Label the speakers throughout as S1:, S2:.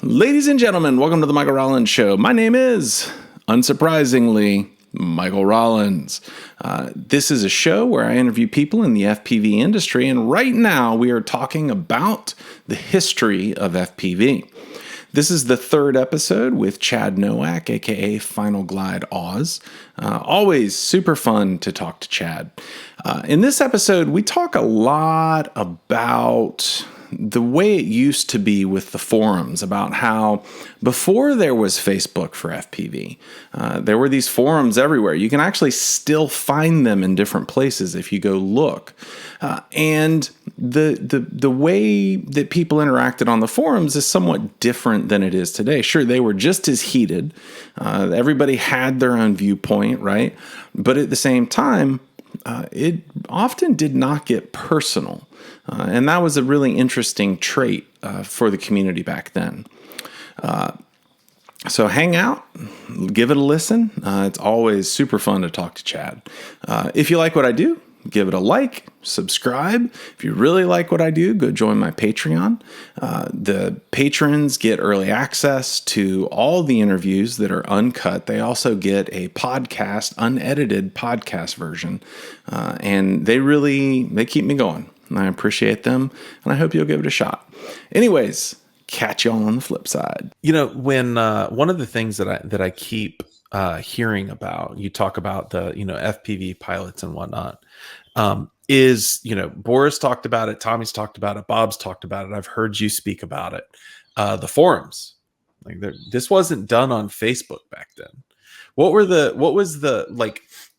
S1: Ladies and gentlemen, welcome to the Michael Rollins Show. My name is, unsurprisingly, Michael Rollins. This is a show where I interview people in the FPV industry, and right now we are talking about the history of FPV. This is the third episode with Chad Nowak, aka Finalglideaus. Always super fun to talk to Chad. In this episode, we talk a lot about the way it used to be with the forums, about how before there was Facebook for FPV, there were these forums everywhere. You can actually still find them in different places if you go look. And the way that people interacted on the forums is somewhat different than it is today. Sure, they were just as heated. Everybody had their own viewpoint, right? But at the same time, it often did not get personal. And that was a really interesting trait for the community back then. So hang out, give it a listen. It's always super fun to talk to Chad. If you like what I do, give it a like, subscribe. If you really like what I do, go join my Patreon. The patrons get early access to all the interviews that are uncut. They also get a podcast, unedited podcast version. And they keep me going. And I appreciate them, and I hope you'll give it a shot. Anyways, catch y'all on the flip side.
S2: You know, when one of the things that I keep hearing about, you talk about the FPV pilots and whatnot, is Boris talked about it, Tommy's talked about it, Bob's talked about it. I've heard you speak about it. The forums, this wasn't done on Facebook back then.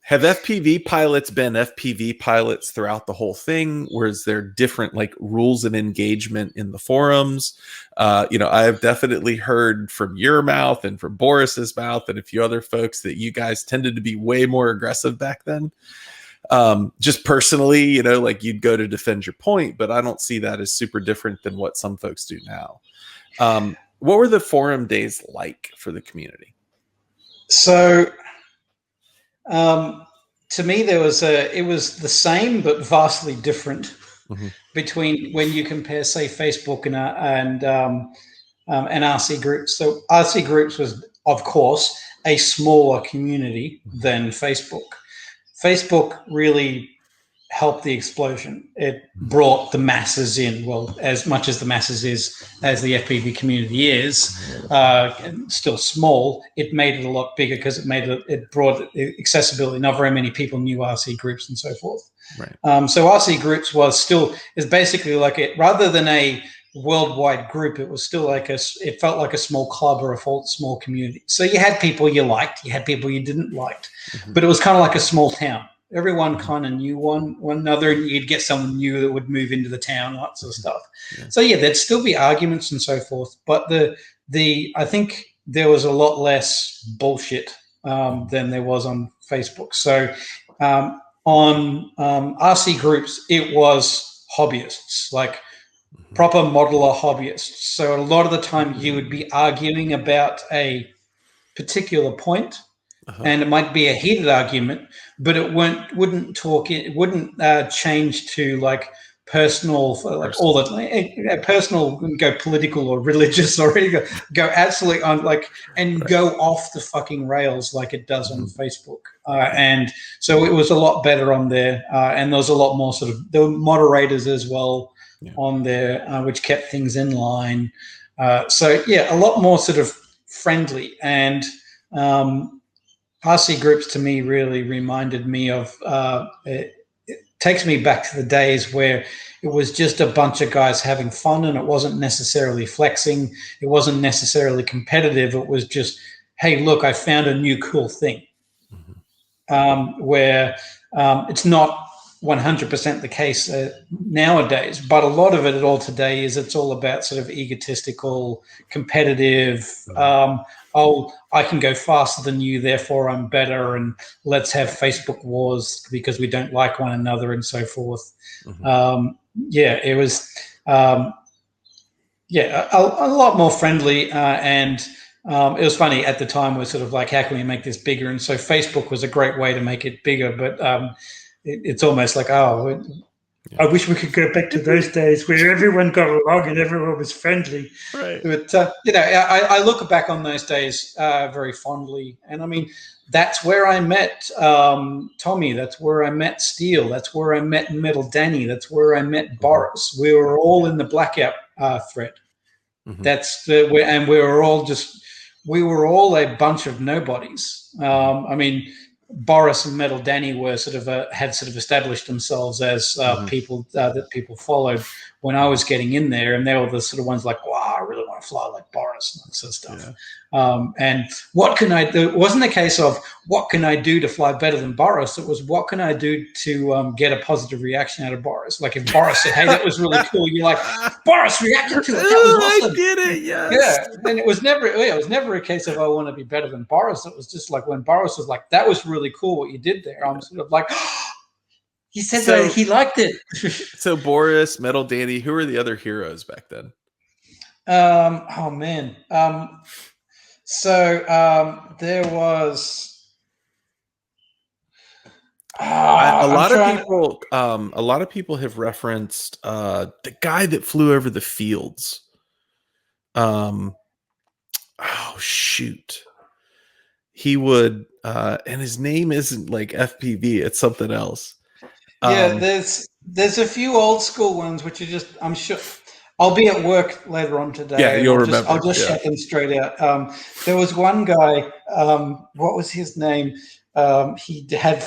S2: Have FPV pilots been FPV pilots throughout the whole thing? Was there different rules of engagement in the forums? I have definitely heard from your mouth and from Boris's mouth and a few other folks that you guys tended to be way more aggressive back then. Just personally, you'd go to defend your point, but I don't see that as super different than what some folks do now. What were the forum days like for the community?
S3: So, to me, it was the same but vastly different between when you compare, say, Facebook and RC groups. So RC groups was, of course, a smaller community than Facebook. Facebook really helped the explosion. It brought the masses in. Well, as much as the masses is as the FPV community is, still small, it made it a lot bigger because it brought accessibility. Not very many people knew RC groups and so forth.
S2: Right.
S3: So RC groups is basically rather than a worldwide group, it was still it felt like a small club or a small community. So you had people you liked, you had people you didn't like, but it was kind of like a small town. Everyone kind of knew one another, and you'd get someone new that would move into the town, that sort of stuff. Yeah. So yeah, there'd still be arguments and so forth, but I think there was a lot less bullshit than there was on Facebook. So on RC groups, it was hobbyists, proper modeler hobbyists. So a lot of the time you would be arguing about a particular point, and it might be a heated argument, but it wouldn't change to personal, all the personal, go political or religious, or go absolutely on and go off the fucking rails like it does on Facebook. And so it was a lot better on there, and there was a lot more there were moderators as well on there, which kept things in line. So yeah, a lot more friendly. And RC groups to me really reminded me of it takes me back to the days where it was just a bunch of guys having fun, and it wasn't necessarily flexing, it wasn't necessarily competitive. It was just, hey, look, I found a new cool thing. Where it's not 100% the case nowadays, but a lot of it all today is it's all about egotistical, competitive, I can go faster than you, therefore I'm better, and let's have Facebook wars because we don't like one another and so forth. It was a lot more friendly, and it was funny at the time. We're how can we make this bigger? And so Facebook was a great way to make it bigger, but it's almost I wish we could go back to those days where everyone got along and everyone was friendly.
S2: Right.
S3: But I look back on those days very fondly, and I mean that's where I met Tommy. That's where I met Steele. That's where I met Metal Danny. That's where I met Boris. We were all in the blackout thread.
S2: Mm-hmm.
S3: And we were all a bunch of nobodies. I mean, Boris and Metal Danny were had established themselves as people that people followed when I was getting in there, and they were the sort of ones like, wow, I really want to fly like Boris and that sort of stuff.
S2: Yeah.
S3: And what can I do? It wasn't a case of what can I do to fly better than Boris. It was what can I do to get a positive reaction out of Boris. Like if Boris said, hey, that was really cool, you're like, Boris reacted to it. That was awesome.
S2: I get it, yes.
S3: Yeah. And it was never a case of I want to be better than Boris. It was just like when Boris was like, that was really cool what you did there. I'm sort of like, he said that he liked it.
S2: So Boris, Metal Danny, who were the other heroes back then?
S3: Oh man. There was
S2: a lot of people have referenced the guy that flew over the fields. Oh shoot. He would and his name isn't like FPV, it's something else.
S3: Yeah, there's a few old school ones which are just, I'm sure I'll be at work later on today.
S2: Yeah, you'll remember.
S3: I'll just shout them straight out. There was one guy. What was his name? He'd had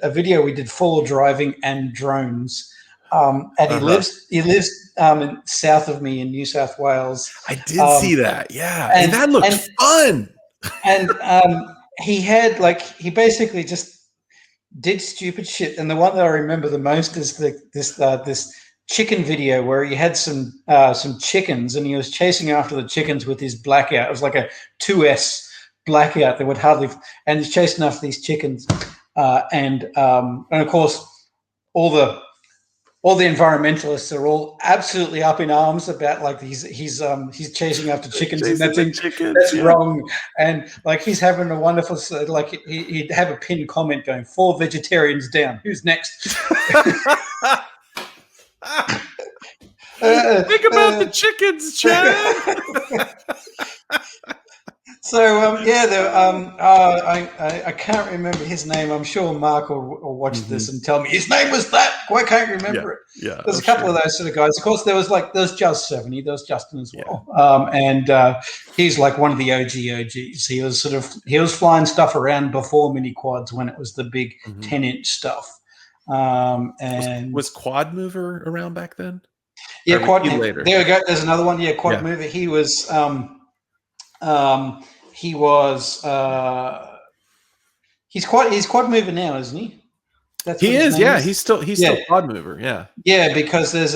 S3: a video. We did full driving and drones. And he lives in south of me in New South Wales.
S2: I did see that. Yeah, and that looked fun.
S3: And he had he basically just did stupid shit. And the one that I remember the most is this chicken video where he had some chickens and he was chasing after the chickens with his blackout. It was like a 2S blackout that would hardly, and he's chasing after these chickens. And of course, all the environmentalists are all absolutely up in arms about he's chasing after chickens and that's wrong. And he's having a wonderful, he'd have a pinned comment going, 4 vegetarians down. Who's next?
S2: Think about the chickens, Chad.
S3: I can't remember his name. I'm sure Mark will watch this and tell me his name was that. Why can't you remember it? Yeah, there's a couple of those sort of guys. Of course, there's Just 70. There was Justin as well, and he's like one of the OGs. He was flying stuff around before mini quads when it was the big 10-inch stuff. And
S2: was Quad Mover around back then?
S3: Yeah, Quad Mover. There we go. There's another one. Yeah, Quad Mover. He was he's Quad Mover now, isn't he?
S2: He is. Yeah, he's still Quad Mover. Yeah.
S3: Yeah, because there's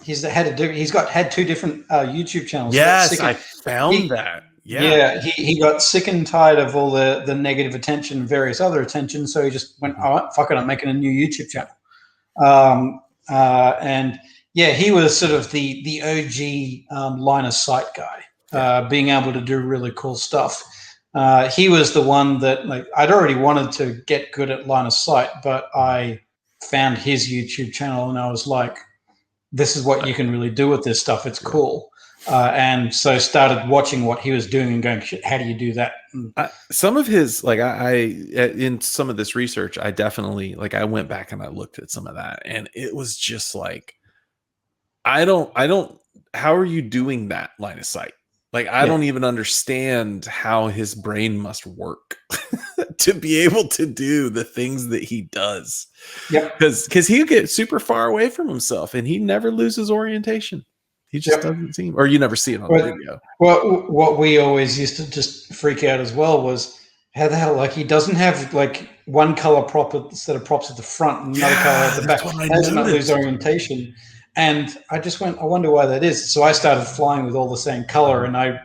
S3: he's had 2 different YouTube channels.
S2: Yes, I found that.
S3: Yeah, he got sick and tired of all the negative attention and various other attention, so he just went, all right, fuck it, I'm making a new YouTube channel. And yeah, he was sort of the OG line of sight guy, being able to do really cool stuff. He was the one that I'd already wanted to get good at line of sight, but I found his YouTube channel and I was like, this is what you can really do with this stuff. It's cool. And so started watching what he was doing and going, shit, how do you do that?
S2: Some of his, in some of this research, I definitely, I went back and I looked at some of that and it was just how are you doing that line of sight? I don't even understand how his brain must work to be able to do the things that he does.
S3: Yeah.
S2: Because he'll get super far away from himself and he never loses orientation. He just doesn't seem, or you never see it on the video.
S3: Well, what we always used to just freak out as well was how the hell, he doesn't have one color prop set of props at the front and another color at the back. He does not lose orientation. And I just went, I wonder why that is. So I started flying with all the same color, and I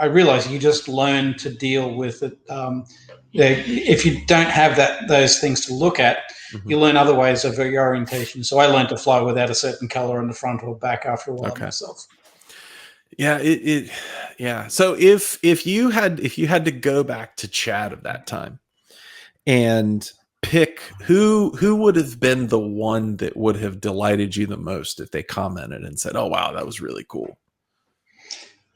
S3: realized you just learn to deal with it. If you don't have those things to look at, you learn other ways of your orientation. So I learned to fly without a certain color on the front or back after a while myself.
S2: Yeah, yeah. So if you had to go back to Chad of that time and pick who would have been the one that would have delighted you the most if they commented and said, "Oh wow, that was really cool"?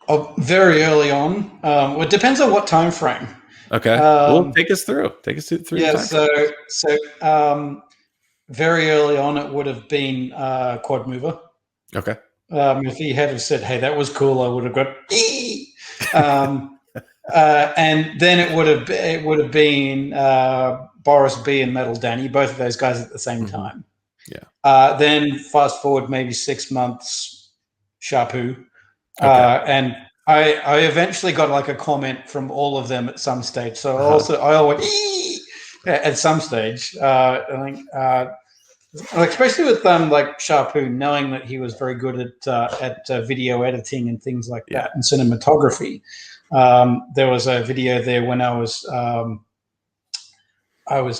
S3: Oh, very early on. Well, it depends on what time frame.
S2: Okay, well, take us through the
S3: Yeah,
S2: time.
S3: very early on, it would have been Quad Mover.
S2: Okay.
S3: If he had have said, "Hey, that was cool," I would have got. And then it would have been Boris B and Metal Danny, both of those guys at the same time.
S2: Yeah.
S3: Then fast forward maybe 6 months, Sharpoo,
S2: Okay.
S3: and I eventually got like a comment from all of them at some stage. So I always at some stage. I think. Especially with like Sharpoo, knowing that he was very good at video editing and things like that and cinematography. There was a video there when I was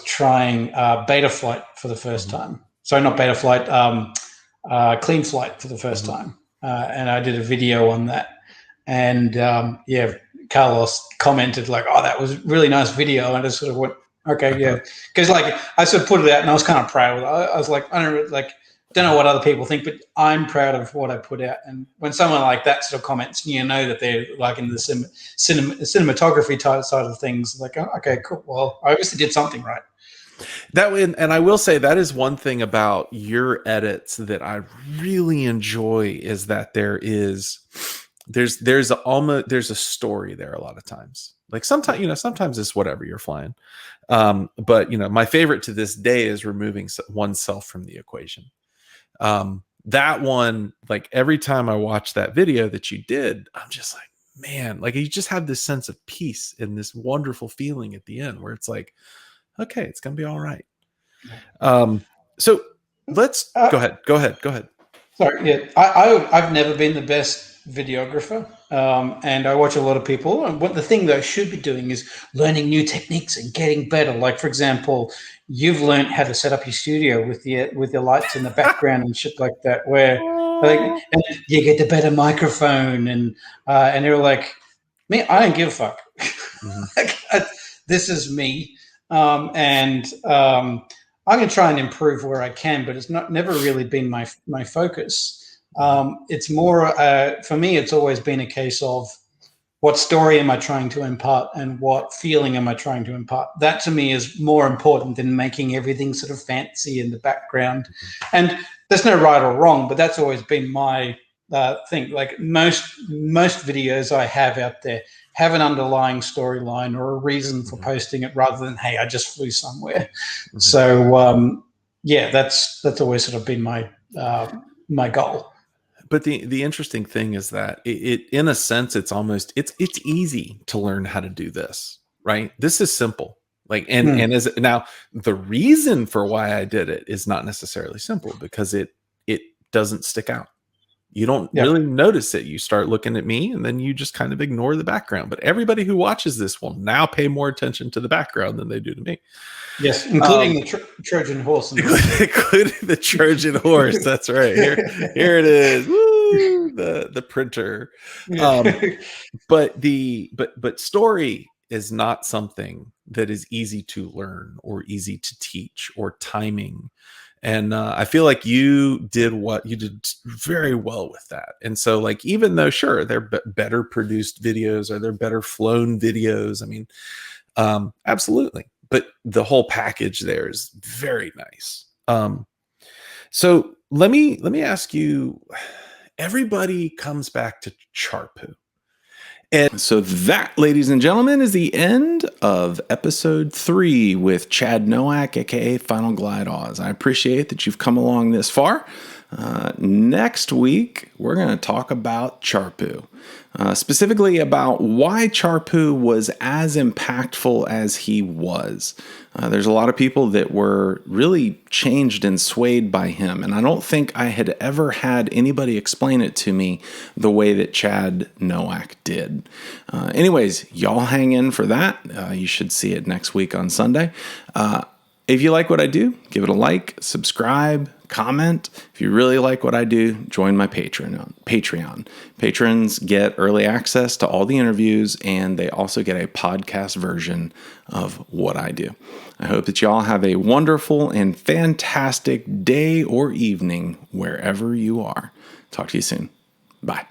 S3: trying Beta Flight for the first time. Sorry, not Beta Flight, Clean Flight for the first time, and I did a video on that. And Carlos commented like, "Oh, that was a really nice video," and I just sort of went, "Okay, yeah," because like I sort of put it out, and I was kind of proud. I was like, I don't know what other people think, but I'm proud of what I put out. And when someone like that sort of comments, you know that they're like in the cinematography type side of things, like, oh, okay, cool. Well, I obviously did something right.
S2: That way, and I will say that is one thing about your edits that I really enjoy is that there's a story there a lot of times. Like sometimes it's whatever you're flying. But my favorite to this day is removing oneself from the equation. That one, like every time I watch that video that you did, I'm just like, man, like you just have this sense of peace and this wonderful feeling at the end where it's like, okay, it's going to be all right. So let's go ahead.
S3: Sorry. Yeah. I've never been the best videographer. And I watch a lot of people. And what the thing that I should be doing is learning new techniques and getting better. Like, for example, you've learned how to set up your studio with your lights in the background and shit like that, where like, and you get the better microphone and you're like, me, I don't give a fuck. This is me. I'm going to try and improve where I can, but it's never really been my focus. It's more, for me, it's always been a case of what story am I trying to impart and what feeling am I trying to impart. That to me is more important than making everything sort of fancy in the background. And there's no right or wrong, but that's always been my thing. Like most videos I have out there have an underlying storyline or a reason for posting it rather than, hey, I just flew somewhere. So that's always sort of been my goal.
S2: But the interesting thing is that it in a sense it's easy to learn how to do this, right? This is simple. Like and as now the reason for why I did it is not necessarily simple because it doesn't stick out. You don't really notice it. You start looking at me and then you just kind of ignore the background. But everybody who watches this will now pay more attention to the background than they do to me.
S3: Yes, including the Trojan horse.
S2: Including the Trojan horse. That's right. Here it is. Woo! The printer. But story is not something that is easy to learn or easy to teach or timing. And I feel like you did very well with that. And so like, even though sure, they're better produced videos or they're better flown videos. I mean, absolutely. But the whole package there is very nice. So let me ask you, everybody comes back to Sharpoo.
S1: And so that, ladies and gentlemen, is the end of episode 3 with Chad Nowak, aka Finalglideaus. I appreciate that you've come along this far. Next week, we're going to talk about Sharpoo. Specifically about why Sharpoo was as impactful as he was. There's a lot of people that were really changed and swayed by him, and I don't think I had ever had anybody explain it to me the way that Chad Nowak did. Anyways, y'all hang in for that. You should see it next week on Sunday. If you like what I do, give it a like, subscribe, comment. If you really like what I do, join my Patreon. Patrons get early access to all the interviews, and they also get a podcast version of what I do. I hope that y'all have a wonderful and fantastic day or evening wherever you are. Talk to you soon. Bye.